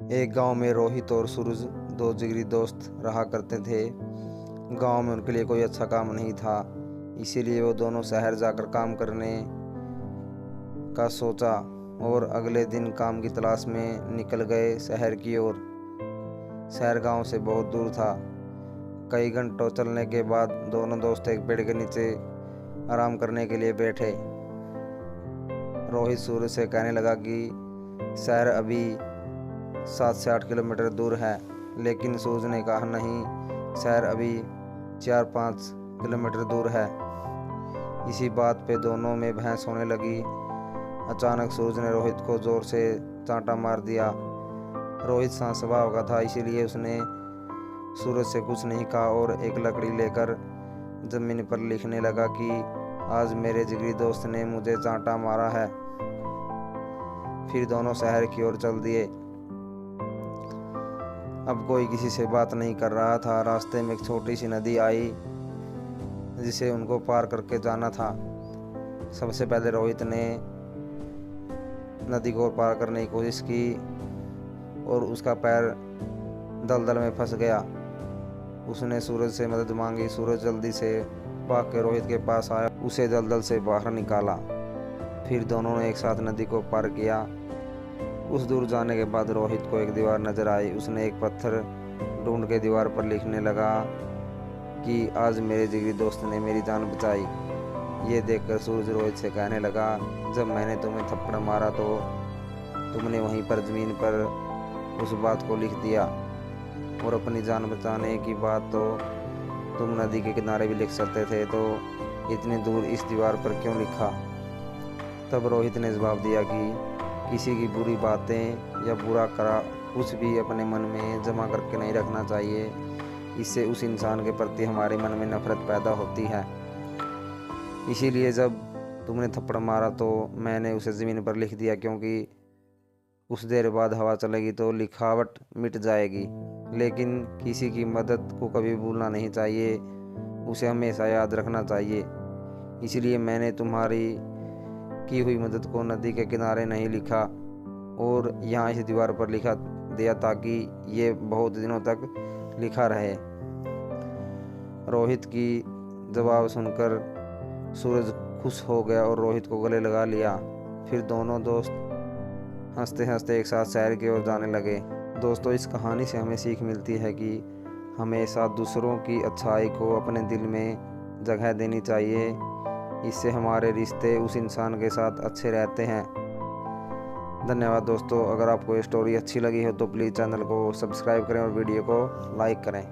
एक गांव में रोहित और सूरज दो जिगरी दोस्त रहा करते थे। गांव में उनके लिए कोई अच्छा काम नहीं था, इसीलिए वो दोनों शहर जाकर काम करने का सोचा और अगले दिन काम की तलाश में निकल गए शहर की ओर। शहर गांव से बहुत दूर था। कई घंटों चलने के बाद दोनों दोस्त एक पेड़ के नीचे आराम करने के लिए बैठे। रोहित सूरज से कहने लगा कि शहर अभी 7 से 8 किलोमीटर दूर है, लेकिन सूरज ने कहा नहीं, शहर अभी 4-5 किलोमीटर दूर है। इसी बात पे दोनों में बहस होने लगी। अचानक सूरज ने रोहित को जोर से चांटा मार दिया। रोहित शांत स्वभाव का था, इसीलिए उसने सूरज से कुछ नहीं कहा और एक लकड़ी लेकर जमीन पर लिखने लगा कि आज मेरे जिगरी दोस्त ने मुझे चांटा मारा है। फिर दोनों शहर की ओर चल दिए। अब कोई किसी से बात नहीं कर रहा था। रास्ते में एक छोटी सी नदी आई जिसे उनको पार करके जाना था। सबसे पहले रोहित ने नदी को पार करने की कोशिश की और उसका पैर दलदल में फंस गया। उसने सूरज से मदद मांगी। सूरज जल्दी से भाग के रोहित के पास आया, उसे दलदल से बाहर निकाला। फिर दोनों ने एक साथ नदी को पार किया। कुछ दूर जाने के बाद रोहित को एक दीवार नजर आई। उसने एक पत्थर ढूंढ के दीवार पर लिखने लगा कि आज मेरे जिगरी दोस्त ने मेरी जान बचाई। ये देखकर सूरज रोहित से कहने लगा, जब मैंने तुम्हें थप्पड़ मारा तो तुमने वहीं पर जमीन पर उस बात को लिख दिया, और अपनी जान बचाने की बात तो तुम नदी के किनारे भी लिख सकते थे, तो इतनी दूर इस दीवार पर क्यों लिखा। तब रोहित ने जवाब दिया कि किसी की बुरी बातें या बुरा करा कुछ भी अपने मन में जमा करके नहीं रखना चाहिए। इससे उस इंसान के प्रति हमारे मन में नफरत पैदा होती है। इसीलिए जब तुमने थप्पड़ मारा तो मैंने उसे ज़मीन पर लिख दिया, क्योंकि कुछ देर बाद हवा चलेगी तो लिखावट मिट जाएगी। लेकिन किसी की मदद को कभी भूलना नहीं चाहिए, उसे हमेशा याद रखना चाहिए। इसलिए मैंने तुम्हारी की हुई मदद को नदी के किनारे नहीं लिखा और यहाँ इस दीवार पर लिखा दिया, ताकि ये बहुत दिनों तक लिखा रहे। रोहित की जवाब सुनकर सूरज खुश हो गया और रोहित को गले लगा लिया। फिर दोनों दोस्त हंसते हंसते एक साथ शहर की ओर जाने लगे। दोस्तों, इस कहानी से हमें सीख मिलती है कि हमेशा दूसरों की अच्छाई को अपने दिल में जगह देनी चाहिए। इससे हमारे रिश्ते उस इंसान के साथ अच्छे रहते हैं। धन्यवाद दोस्तों। अगर आपको ये स्टोरी अच्छी लगी हो तो प्लीज़ चैनल को सब्सक्राइब करें और वीडियो को लाइक करें।